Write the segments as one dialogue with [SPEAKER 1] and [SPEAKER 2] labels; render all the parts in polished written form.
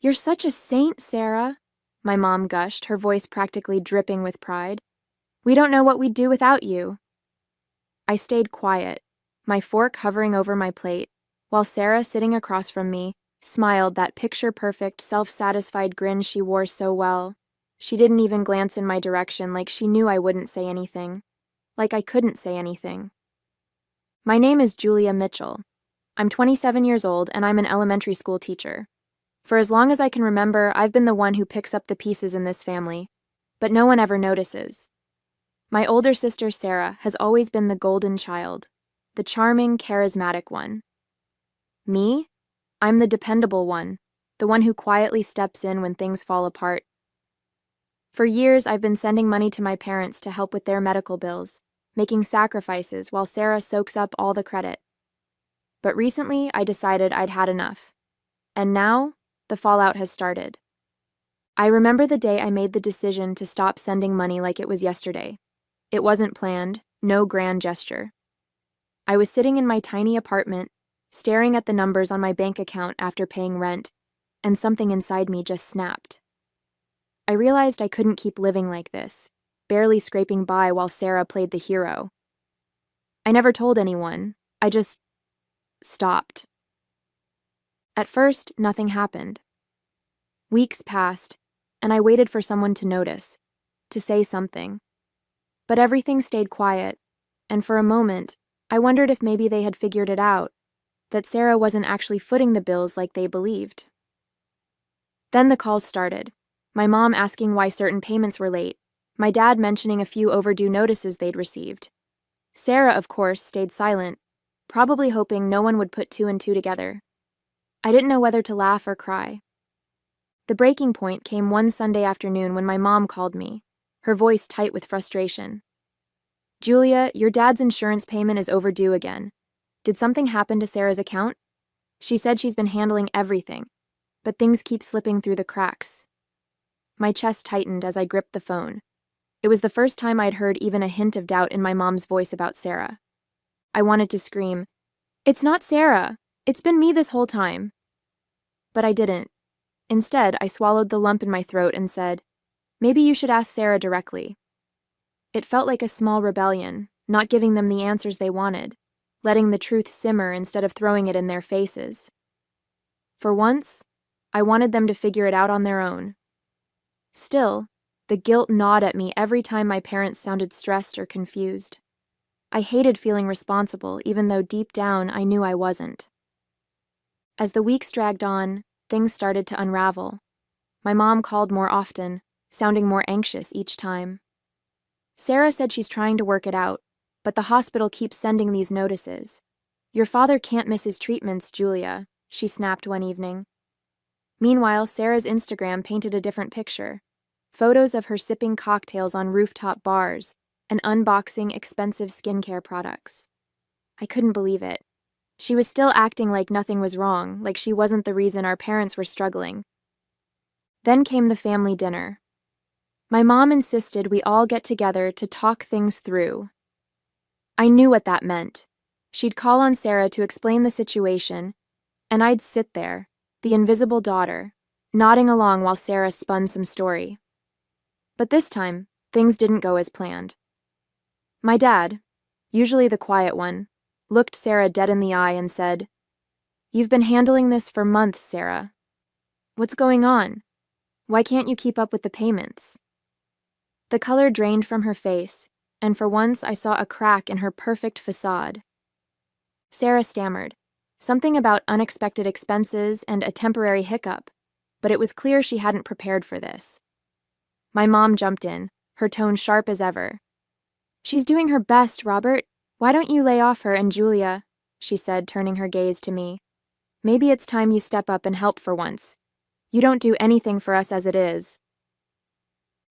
[SPEAKER 1] "You're such a saint, Sarah," my mom gushed, her voice practically dripping with pride. "We don't know what we'd do without you." I stayed quiet, my fork hovering over my plate, while Sarah, sitting across from me, smiled that picture-perfect, self-satisfied grin she wore so well. She didn't even glance in my direction, like she knew I wouldn't say anything. Like I couldn't say anything. "My name is Julia Mitchell. I'm 27 years old, and I'm an elementary school teacher. For as long as I can remember, I've been the one who picks up the pieces in this family, but no one ever notices. My older sister, Sarah, has always been the golden child, the charming, charismatic one. Me? I'm the dependable one, the one who quietly steps in when things fall apart. For years, I've been sending money to my parents to help with their medical bills, making sacrifices while Sarah soaks up all the credit. But recently, I decided I'd had enough. And now, the fallout has started. I remember the day I made the decision to stop sending money like it was yesterday. It wasn't planned, no grand gesture. I was sitting in my tiny apartment, staring at the numbers on my bank account after paying rent, and something inside me just snapped. I realized I couldn't keep living like this, barely scraping by while Sarah played the hero. I never told anyone, I just stopped. At first, nothing happened. Weeks passed, and I waited for someone to notice, to say something. But everything stayed quiet, and for a moment, I wondered if maybe they had figured it out, that Sarah wasn't actually footing the bills like they believed. Then the calls started, my mom asking why certain payments were late, my dad mentioning a few overdue notices they'd received. Sarah, of course, stayed silent, probably hoping no one would put two and two together. I didn't know whether to laugh or cry. The breaking point came one Sunday afternoon when my mom called me, her voice tight with frustration. "Julia, your dad's insurance payment is overdue again. Did something happen to Sarah's account? She said she's been handling everything, but things keep slipping through the cracks." My chest tightened as I gripped the phone. It was the first time I'd heard even a hint of doubt in my mom's voice about Sarah. I wanted to scream, "It's not Sarah! It's been me this whole time." But I didn't. Instead, I swallowed the lump in my throat and said, "Maybe you should ask Sarah directly." It felt like a small rebellion, not giving them the answers they wanted, letting the truth simmer instead of throwing it in their faces. For once, I wanted them to figure it out on their own. Still, the guilt gnawed at me every time my parents sounded stressed or confused. I hated feeling responsible, even though deep down I knew I wasn't. As the weeks dragged on, things started to unravel. My mom called more often, sounding more anxious each time. Sarah said she's trying to work it out, but the hospital keeps sending these notices. "Your father can't miss his treatments, Julia," she snapped one evening. Meanwhile, Sarah's Instagram painted a different picture. Photos of her sipping cocktails on rooftop bars and unboxing expensive skincare products. I couldn't believe it. She was still acting like nothing was wrong, like she wasn't the reason our parents were struggling. Then came the family dinner. My mom insisted we all get together to talk things through. I knew what that meant. She'd call on Sarah to explain the situation, and I'd sit there, the invisible daughter, nodding along while Sarah spun some story. But this time, things didn't go as planned. My dad, usually the quiet one, looked Sarah dead in the eye and said, "You've been handling this for months, Sarah. What's going on? Why can't you keep up with the payments?" The color drained from her face, and for once I saw a crack in her perfect facade. Sarah stammered, something about unexpected expenses and a temporary hiccup, but it was clear she hadn't prepared for this. My mom jumped in, her tone sharp as ever. "She's doing her best, Robert. Why don't you lay off her and Julia?" she said, turning her gaze to me. "Maybe it's time you step up and help for once. You don't do anything for us as it is."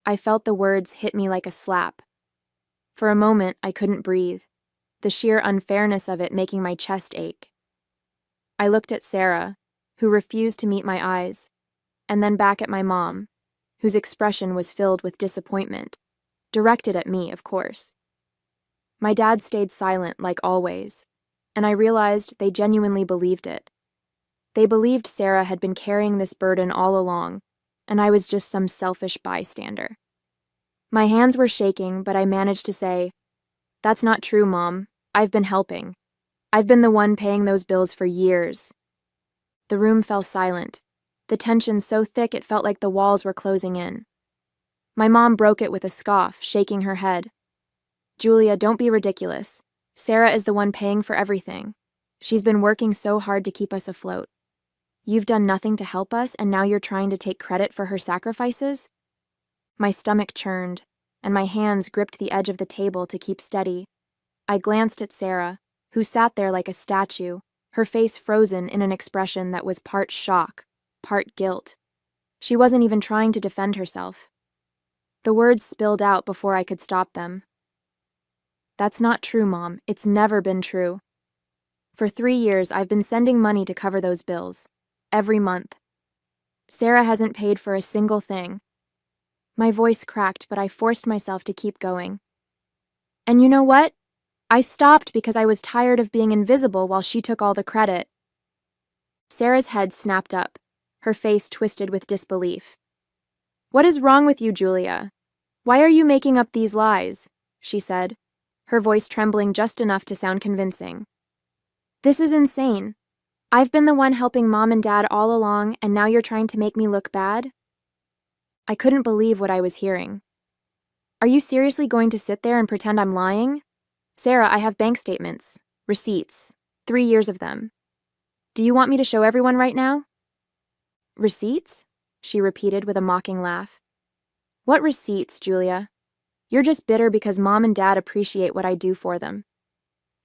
[SPEAKER 1] I felt the words hit me like a slap. For a moment, I couldn't breathe, the sheer unfairness of it making my chest ache. I looked at Sarah, who refused to meet my eyes, and then back at my mom, whose expression was filled with disappointment, directed at me, of course. My dad stayed silent like always, and I realized they genuinely believed it. They believed Sarah had been carrying this burden all along, and I was just some selfish bystander. My hands were shaking, but I managed to say, "That's not true, Mom. I've been helping. I've been the one paying those bills for years." The room fell silent, the tension so thick it felt like the walls were closing in. My mom broke it with a scoff, shaking her head. "Julia, don't be ridiculous. Sarah is the one paying for everything. She's been working so hard to keep us afloat. You've done nothing to help us, and now you're trying to take credit for her sacrifices?" My stomach churned, and my hands gripped the edge of the table to keep steady. I glanced at Sarah, who sat there like a statue, her face frozen in an expression that was part shock, part guilt. She wasn't even trying to defend herself. The words spilled out before I could stop them. "That's not true, Mom. It's never been true. For 3 years, I've been sending money to cover those bills. Every month. Sarah hasn't paid for a single thing." My voice cracked, but I forced myself to keep going. "And you know what? I stopped because I was tired of being invisible while she took all the credit." Sarah's head snapped up, her face twisted with disbelief. "What is wrong with you, Julia? Why are you making up these lies?" she said, her voice trembling just enough to sound convincing. "This is insane. I've been the one helping Mom and Dad all along, and now you're trying to make me look bad?" I couldn't believe what I was hearing. "Are you seriously going to sit there and pretend I'm lying? Sarah, I have bank statements, receipts, 3 years of them. Do you want me to show everyone right now?" "Receipts?" she repeated with a mocking laugh. "What receipts, Julia? You're just bitter because Mom and Dad appreciate what I do for them.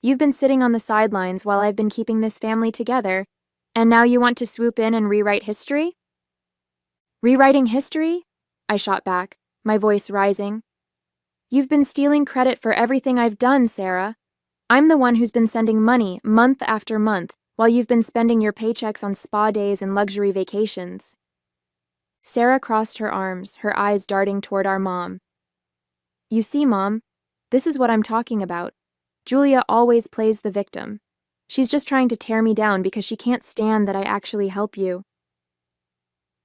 [SPEAKER 1] You've been sitting on the sidelines while I've been keeping this family together, and now you want to swoop in and rewrite history?" "Rewriting history?" I shot back, my voice rising. "You've been stealing credit for everything I've done, Sarah. I'm the one who's been sending money month after month while you've been spending your paychecks on spa days and luxury vacations." Sarah crossed her arms, her eyes darting toward our mom. "You see, Mom, this is what I'm talking about. Julia always plays the victim. She's just trying to tear me down because she can't stand that I actually help you."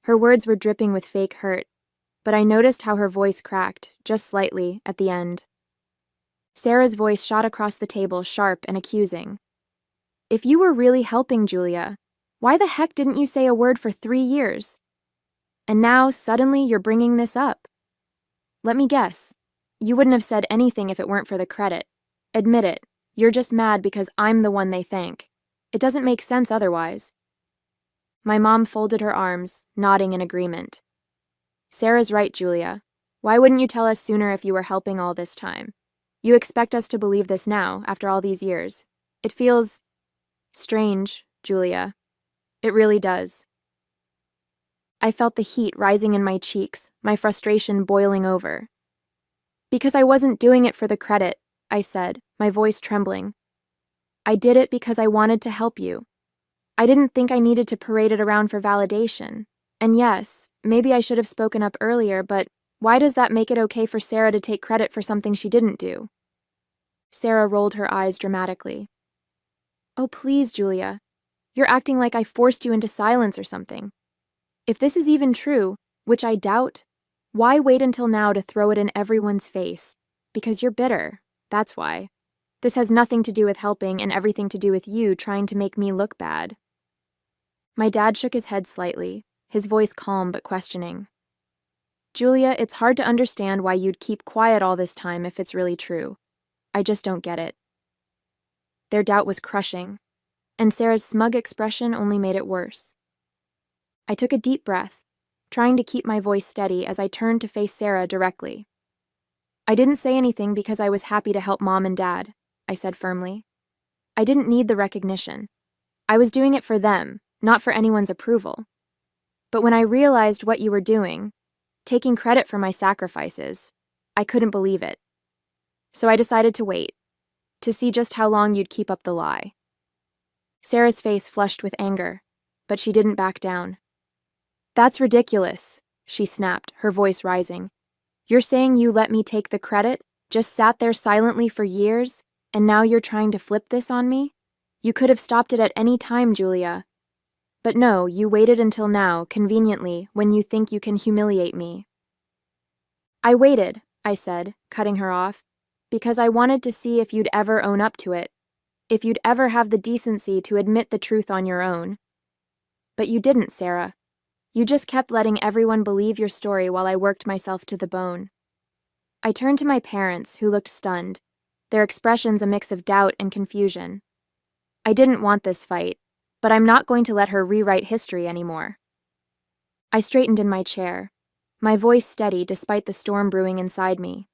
[SPEAKER 1] Her words were dripping with fake hurt, but I noticed how her voice cracked, just slightly, at the end. Sarah's voice shot across the table, sharp and accusing. "If you were really helping Julia, why the heck didn't you say a word for 3 years? And now, suddenly, you're bringing this up. Let me guess. You wouldn't have said anything if it weren't for the credit. Admit it. You're just mad because I'm the one they thank. It doesn't make sense otherwise." My mom folded her arms, nodding in agreement. "Sarah's right, Julia. Why wouldn't you tell us sooner if you were helping all this time? You expect us to believe this now, after all these years. It feels strange, Julia. It really does." I felt the heat rising in my cheeks, my frustration boiling over. "Because I wasn't doing it for the credit," I said, my voice trembling. "I did it because I wanted to help you. I didn't think I needed to parade it around for validation. And yes, maybe I should have spoken up earlier, but why does that make it okay for Sarah to take credit for something she didn't do?" Sarah rolled her eyes dramatically. "Oh, please, Julia. You're acting like I forced you into silence or something. If this is even true, which I doubt, why wait until now to throw it in everyone's face? Because you're bitter, that's why. This has nothing to do with helping and everything to do with you trying to make me look bad." My dad shook his head slightly, his voice calm but questioning. "Julia, it's hard to understand why you'd keep quiet all this time if it's really true. I just don't get it." Their doubt was crushing, and Sarah's smug expression only made it worse. I took a deep breath, trying to keep my voice steady as I turned to face Sarah directly. "I didn't say anything because I was happy to help Mom and Dad," I said firmly. "I didn't need the recognition. I was doing it for them, not for anyone's approval. But when I realized what you were doing, taking credit for my sacrifices, I couldn't believe it. So I decided to wait, to see just how long you'd keep up the lie." Sarah's face flushed with anger, but she didn't back down. "That's ridiculous," she snapped, her voice rising. "You're saying you let me take the credit, just sat there silently for years, and now you're trying to flip this on me? You could have stopped it at any time, Julia." But no, you waited until now, conveniently, when you think you can humiliate me. I waited, I said, cutting her off, because I wanted to see if you'd ever own up to it, if you'd ever have the decency to admit the truth on your own. But you didn't, Sarah. You just kept letting everyone believe your story while I worked myself to the bone. I turned to my parents, who looked stunned, their expressions a mix of doubt and confusion. I didn't want this fight, but I'm not going to let her rewrite history anymore. I straightened in my chair, my voice steady despite the storm brewing inside me.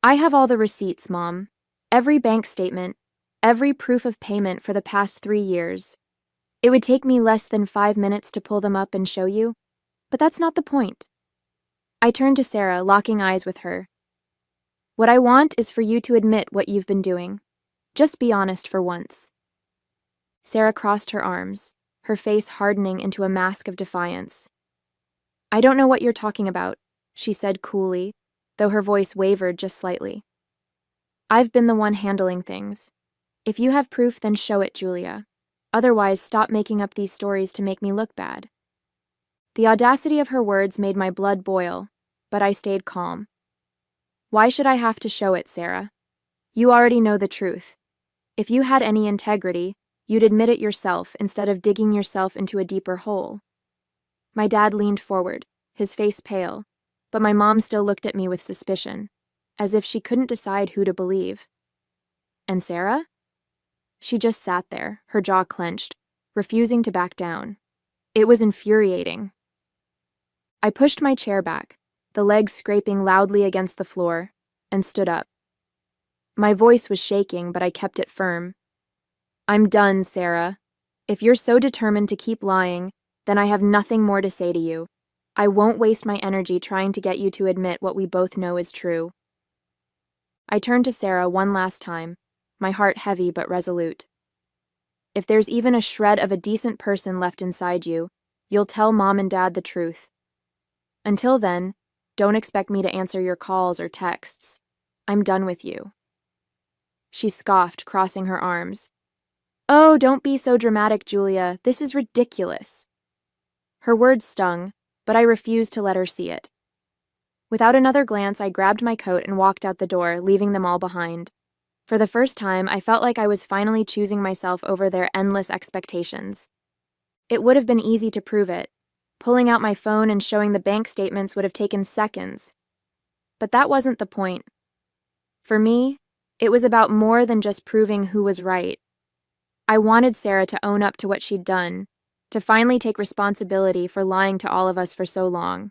[SPEAKER 1] I have all the receipts, Mom. Every bank statement, every proof of payment for the past 3 years. It would take me less than 5 minutes to pull them up and show you, but that's not the point. I turned to Sarah, locking eyes with her. What I want is for you to admit what you've been doing. Just be honest for once. Sarah crossed her arms, her face hardening into a mask of defiance. I don't know what you're talking about, she said coolly, though her voice wavered just slightly. I've been the one handling things. If you have proof, then show it, Julia. Otherwise, stop making up these stories to make me look bad. The audacity of her words made my blood boil, but I stayed calm. Why should I have to show it, Sarah? You already know the truth. If you had any integrity, you'd admit it yourself instead of digging yourself into a deeper hole. My dad leaned forward, his face pale, but my mom still looked at me with suspicion, as if she couldn't decide who to believe. And Sarah? She just sat there, her jaw clenched, refusing to back down. It was infuriating. I pushed my chair back, the legs scraping loudly against the floor, and stood up. My voice was shaking, but I kept it firm. I'm done, Sarah. If you're so determined to keep lying, then I have nothing more to say to you. I won't waste my energy trying to get you to admit what we both know is true. I turned to Sarah one last time, my heart heavy but resolute. If there's even a shred of a decent person left inside you, you'll tell Mom and Dad the truth. Until then, don't expect me to answer your calls or texts. I'm done with you. She scoffed, crossing her arms. Oh, don't be so dramatic, Julia. This is ridiculous. Her words stung, but I refused to let her see it. Without another glance, I grabbed my coat and walked out the door, leaving them all behind. For the first time, I felt like I was finally choosing myself over their endless expectations. It would have been easy to prove it. Pulling out my phone and showing the bank statements would have taken seconds. But that wasn't the point. For me, it was about more than just proving who was right. I wanted Sarah to own up to what she'd done, to finally take responsibility for lying to all of us for so long.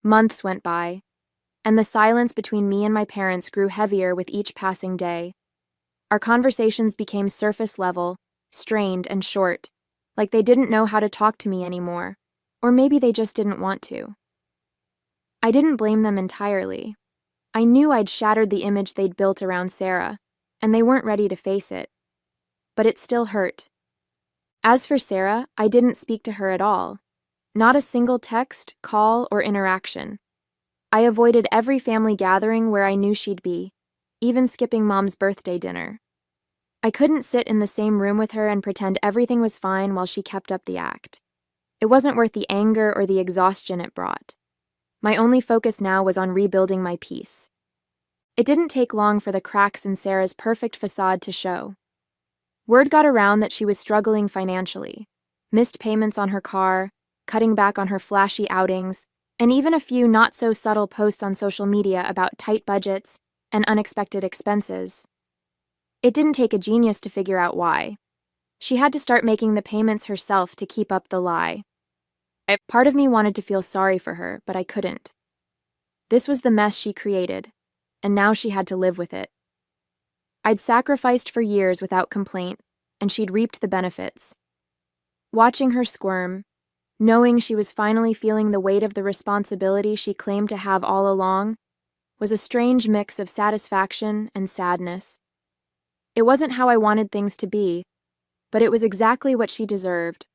[SPEAKER 1] Months went by, and the silence between me and my parents grew heavier with each passing day. Our conversations became surface level, strained and short, like they didn't know how to talk to me anymore, or maybe they just didn't want to. I didn't blame them entirely. I knew I'd shattered the image they'd built around Sarah, and they weren't ready to face it. But it still hurt. As for Sarah, I didn't speak to her at all. Not a single text, call, or interaction. I avoided every family gathering where I knew she'd be, even skipping Mom's birthday dinner. I couldn't sit in the same room with her and pretend everything was fine while she kept up the act. It wasn't worth the anger or the exhaustion it brought. My only focus now was on rebuilding my peace. It didn't take long for the cracks in Sarah's perfect facade to show. Word got around that she was struggling financially, missed payments on her car, cutting back on her flashy outings, and even a few not-so-subtle posts on social media about tight budgets and unexpected expenses. It didn't take a genius to figure out why. She had to start making the payments herself to keep up the lie. Part of me wanted to feel sorry for her, but I couldn't. This was the mess she created, and now she had to live with it. I'd sacrificed for years without complaint, and she'd reaped the benefits. Watching her squirm, knowing she was finally feeling the weight of the responsibility she claimed to have all along, was a strange mix of satisfaction and sadness. It wasn't how I wanted things to be, but it was exactly what she deserved.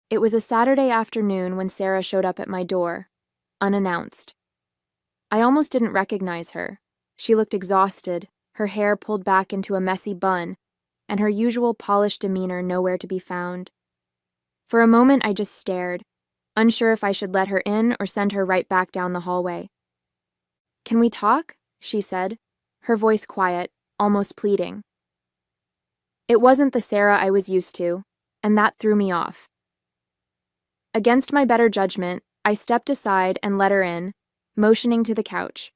[SPEAKER 1] It was a Saturday afternoon when Sarah showed up at my door, unannounced. I almost didn't recognize her. She looked exhausted, her hair pulled back into a messy bun, and her usual polished demeanor nowhere to be found. For a moment, I just stared, unsure if I should let her in or send her right back down the hallway. "Can we talk?" she said, her voice quiet, almost pleading. It wasn't the Sarah I was used to, and that threw me off. Against my better judgment, I stepped aside and let her in, motioning to the couch.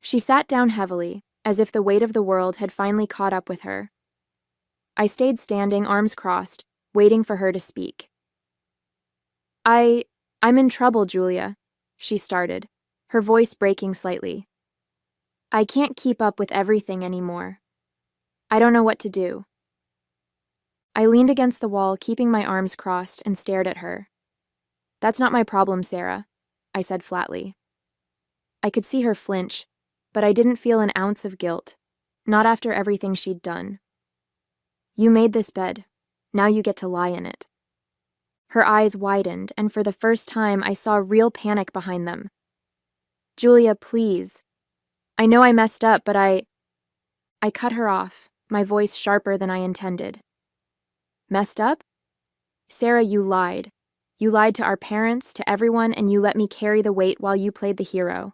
[SPEAKER 1] She sat down heavily, as if the weight of the world had finally caught up with her. I stayed standing, arms crossed, waiting for her to speak. I'm in trouble, Julia," she started, her voice breaking slightly. "I can't keep up with everything anymore. I don't know what to do." I leaned against the wall, keeping my arms crossed, and stared at her. "That's not my problem, Sarah," I said flatly. I could see her flinch, but I didn't feel an ounce of guilt, not after everything she'd done. "You made this bed. Now you get to lie in it." Her eyes widened, and for the first time I saw real panic behind them. "Julia, please. I know I messed up, but I cut her off, my voice sharper than I intended. "Messed up? Sarah, you lied. You lied to our parents, to everyone, and you let me carry the weight while you played the hero.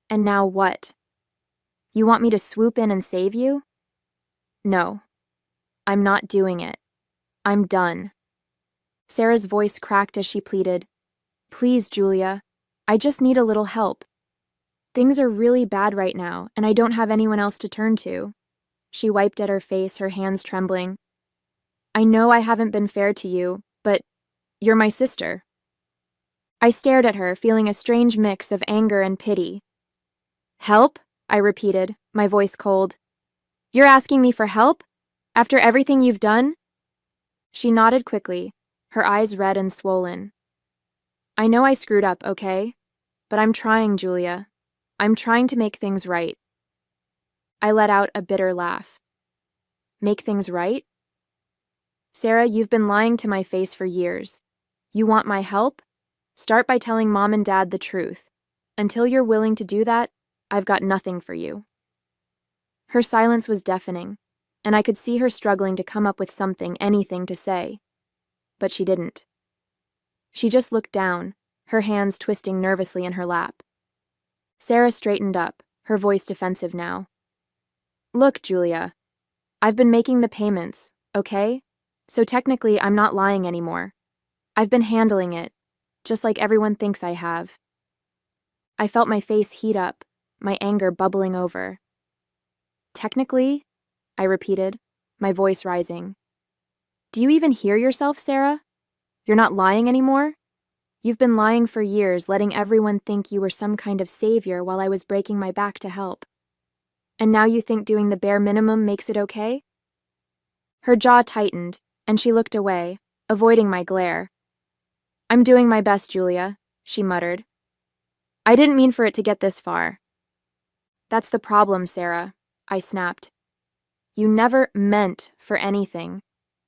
[SPEAKER 1] And now what? You want me to swoop in and save you? No. I'm not doing it. I'm done." Sarah's voice cracked as she pleaded, "Please, Julia. I just need a little help. Things are really bad right now, and I don't have anyone else to turn to." She wiped at her face, her hands trembling. "I know I haven't been fair to you, but you're my sister." I stared at her, feeling a strange mix of anger and pity. "Help?" I repeated, my voice cold. "You're asking me for help? After everything you've done?" She nodded quickly, her eyes red and swollen. "I know I screwed up, okay? But I'm trying, Julia. I'm trying to make things right." I let out a bitter laugh. "Make things right? Sarah, you've been lying to my face for years. You want my help? Start by telling Mom and Dad the truth. Until you're willing to do that, I've got nothing for you." Her silence was deafening, and I could see her struggling to come up with something, anything to say. But she didn't. She just looked down, her hands twisting nervously in her lap. Sarah straightened up, her voice defensive now. "Look, Julia, I've been making the payments, okay? So technically, I'm not lying anymore. I've been handling it, just like everyone thinks I have." I felt my face heat up, my anger bubbling over. "Technically?" I repeated, my voice rising. "Do you even hear yourself, Sarah? You're not lying anymore? You've been lying for years, letting everyone think you were some kind of savior while I was breaking my back to help. And now you think doing the bare minimum makes it okay?" Her jaw tightened, and she looked away, avoiding my glare. "I'm doing my best, Julia," she muttered. "I didn't mean for it to get this far." "That's the problem, Sarah," I snapped. "You never meant for anything,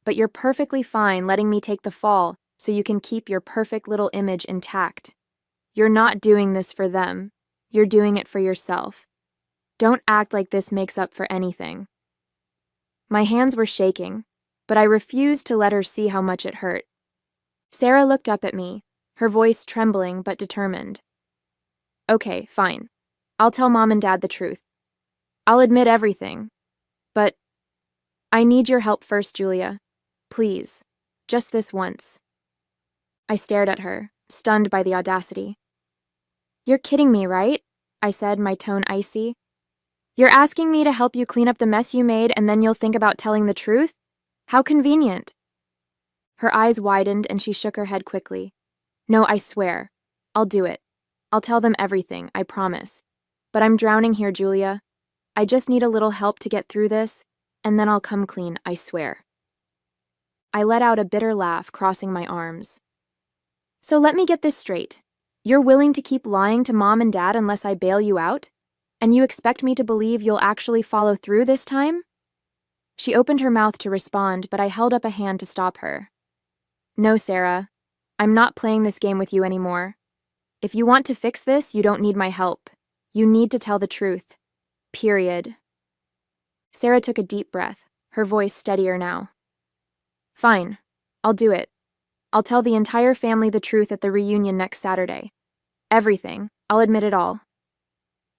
[SPEAKER 1] but you're perfectly fine letting me take the fall so you can keep your perfect little image intact. You're not doing this for them. You're doing it for yourself. Don't act like this makes up for anything." My hands were shaking, but I refused to let her see how much it hurt. Sarah looked up at me, her voice trembling but determined. "Okay, fine. I'll tell Mom and Dad the truth. I'll admit everything. But I need your help first, Julia. Please. Just this once." I stared at her, stunned by the audacity. "You're kidding me, right?" I said, my tone icy. "You're asking me to help you clean up the mess you made and then you'll think about telling the truth? How convenient." Her eyes widened and she shook her head quickly. "No, I swear. I'll do it. I'll tell them everything, I promise. But I'm drowning here, Julia. I just need a little help to get through this, and then I'll come clean, I swear." I let out a bitter laugh, crossing my arms. "So let me get this straight. You're willing to keep lying to Mom and Dad unless I bail you out? And you expect me to believe you'll actually follow through this time?" She opened her mouth to respond, but I held up a hand to stop her. "No, Sarah. I'm not playing this game with you anymore. If you want to fix this, you don't need my help. You need to tell the truth. Period." Sarah took a deep breath, her voice steadier now. "Fine. I'll do it. I'll tell the entire family the truth at the reunion next Saturday. Everything. I'll admit it all.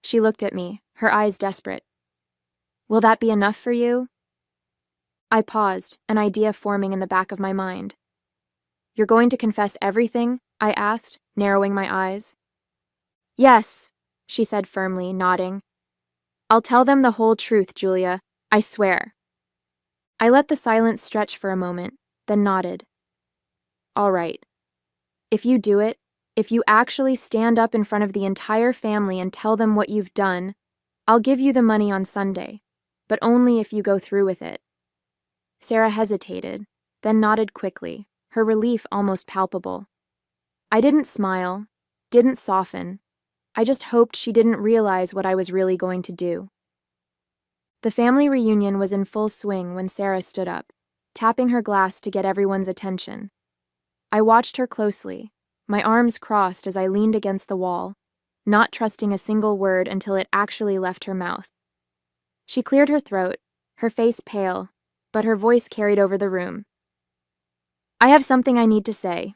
[SPEAKER 1] She looked at me, her eyes desperate. Will that be enough for you? I paused, an idea forming in the back of my mind. You're going to confess everything? I asked, narrowing my eyes. Yes, she said firmly, nodding. I'll tell them the whole truth, Julia. I swear. I let the silence stretch for a moment, then nodded. All right. If you do it, if you actually stand up in front of the entire family and tell them what you've done, I'll give you the money on Sunday, but only if you go through with it. Sarah hesitated, then nodded quickly, her relief almost palpable. I didn't smile, didn't soften. I just hoped she didn't realize what I was really going to do. The family reunion was in full swing when Sarah stood up, tapping her glass to get everyone's attention. I watched her closely, my arms crossed as I leaned against the wall, not trusting a single word until it actually left her mouth. She cleared her throat, her face pale, but her voice carried over the room. I have something I need to say.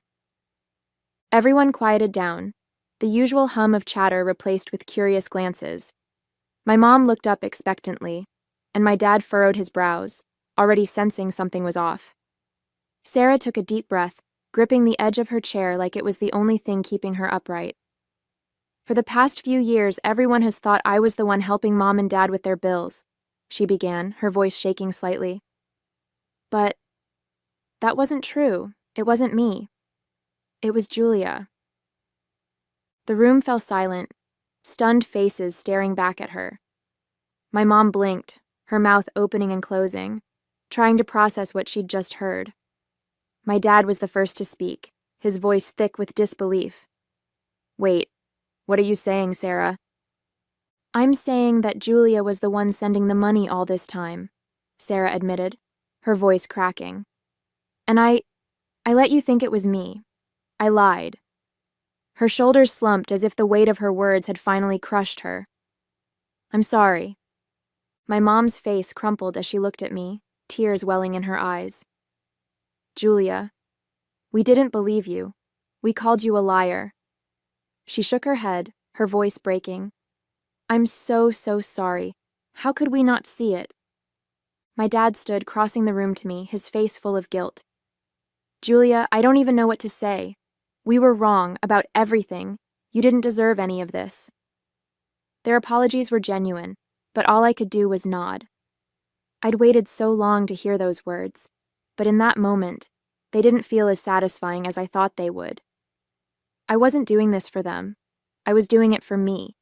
[SPEAKER 1] Everyone quieted down, the usual hum of chatter replaced with curious glances. My mom looked up expectantly, and my dad furrowed his brows, already sensing something was off. Sarah took a deep breath, gripping the edge of her chair like it was the only thing keeping her upright. For the past few years, everyone has thought I was the one helping Mom and Dad with their bills, she began, her voice shaking slightly. But that wasn't true. It wasn't me. It was Julia. The room fell silent, stunned faces staring back at her. My mom blinked, her mouth opening and closing, trying to process what she'd just heard. My dad was the first to speak, his voice thick with disbelief. Wait, what are you saying, Sarah? I'm saying that Julia was the one sending the money all this time, Sarah admitted, her voice cracking. And I let you think it was me. I lied. Her shoulders slumped as if the weight of her words had finally crushed her. I'm sorry. My mom's face crumpled as she looked at me, tears welling in her eyes. Julia, we didn't believe you. We called you a liar. She shook her head, her voice breaking. I'm so sorry. How could we not see it? My dad stood crossing the room to me, his face full of guilt. Julia, I don't even know what to say. We were wrong about everything. You didn't deserve any of this. Their apologies were genuine, but all I could do was nod. I'd waited so long to hear those words, but in that moment, they didn't feel as satisfying as I thought they would. I wasn't doing this for them. I was doing it for me.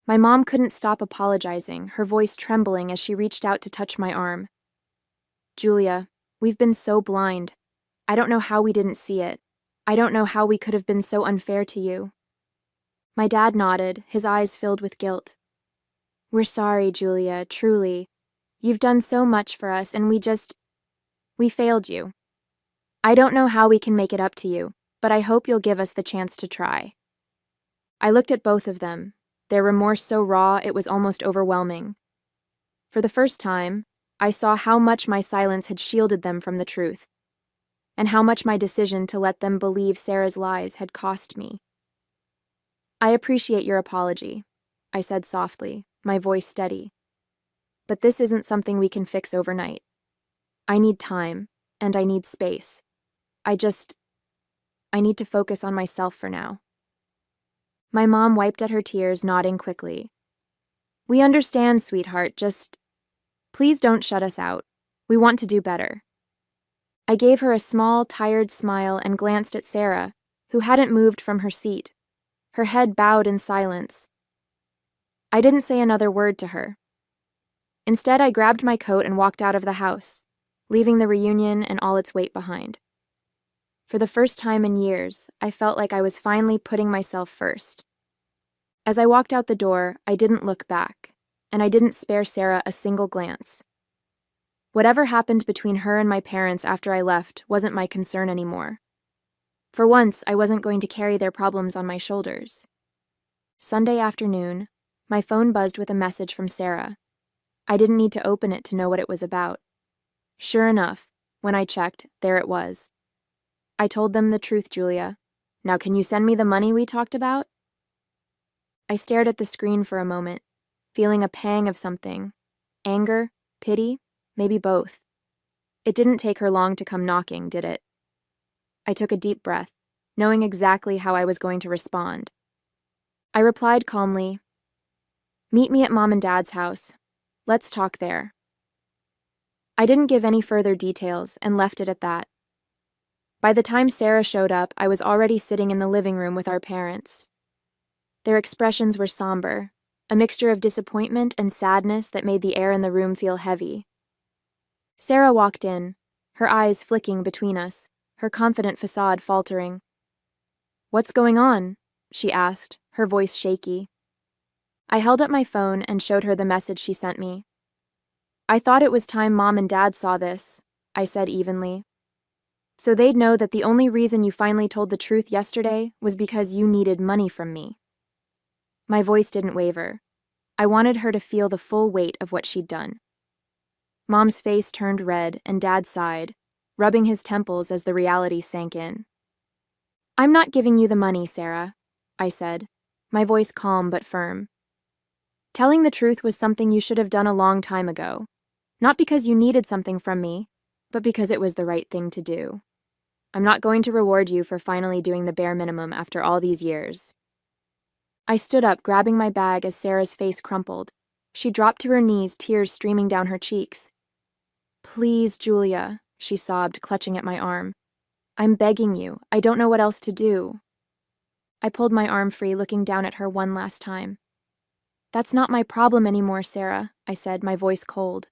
[SPEAKER 1] My mom couldn't stop apologizing, her voice trembling as she reached out to touch my arm. Julia, we've been so blind. I don't know how we didn't see it. I don't know how we could have been so unfair to you. My dad nodded, his eyes filled with guilt. We're sorry, Julia, truly. You've done so much for us, and we failed you. I don't know how we can make it up to you, but I hope you'll give us the chance to try. I looked at both of them, their remorse so raw it was almost overwhelming. For the first time, I saw how much my silence had shielded them from the truth, and how much my decision to let them believe Sarah's lies had cost me. I appreciate your apology, I said softly, my voice steady. But this isn't something we can fix overnight. I need time, and I need space. I need to focus on myself for now. My mom wiped at her tears, nodding quickly. We understand, sweetheart, please don't shut us out. We want to do better. I gave her a small, tired smile and glanced at Sarah, who hadn't moved from her seat, her head bowed in silence. I didn't say another word to her. Instead, I grabbed my coat and walked out of the house, leaving the reunion and all its weight behind. For the first time in years, I felt like I was finally putting myself first. As I walked out the door, I didn't look back, and I didn't spare Sarah a single glance. Whatever happened between her and my parents after I left wasn't my concern anymore. For once, I wasn't going to carry their problems on my shoulders. Sunday afternoon, my phone buzzed with a message from Sarah. I didn't need to open it to know what it was about. Sure enough, when I checked, there it was. I told them the truth, Julia. Now can you send me the money we talked about? I stared at the screen for a moment, feeling a pang of something. Anger? Pity? Maybe both. It didn't take her long to come knocking, did it? I took a deep breath, knowing exactly how I was going to respond. I replied calmly, "Meet me at Mom and Dad's house. Let's talk there." I didn't give any further details and left it at that. By the time Sarah showed up, I was already sitting in the living room with our parents. Their expressions were somber, a mixture of disappointment and sadness that made the air in the room feel heavy. Sarah walked in, her eyes flicking between us, her confident facade faltering. "What's going on?" she asked, her voice shaky. I held up my phone and showed her the message she sent me. "I thought it was time Mom and Dad saw this," I said evenly. "So they'd know that the only reason you finally told the truth yesterday was because you needed money from me." My voice didn't waver. I wanted her to feel the full weight of what she'd done. Mom's face turned red and Dad sighed, rubbing his temples as the reality sank in. "I'm not giving you the money, Sarah," I said, my voice calm but firm. "Telling the truth was something you should have done a long time ago, not because you needed something from me, but because it was the right thing to do. I'm not going to reward you for finally doing the bare minimum after all these years." I stood up, grabbing my bag as Sarah's face crumpled. She dropped to her knees, tears streaming down her cheeks. "Please, Julia," she sobbed, clutching at my arm. "I'm begging you. I don't know what else to do." I pulled my arm free, looking down at her one last time. "That's not my problem anymore, Sarah," I said, my voice cold.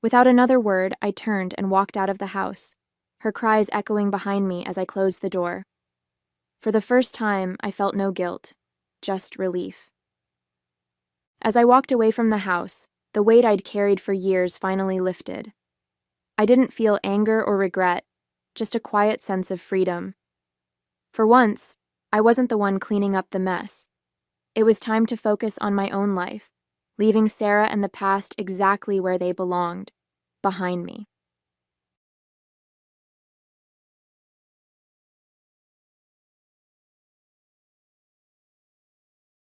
[SPEAKER 1] Without another word, I turned and walked out of the house, her cries echoing behind me as I closed the door. For the first time, I felt no guilt, just relief. As I walked away from the house, the weight I'd carried for years finally lifted. I didn't feel anger or regret, just a quiet sense of freedom. For once, I wasn't the one cleaning up the mess. It was time to focus on my own life, leaving Sarah and the past exactly where they belonged, behind me.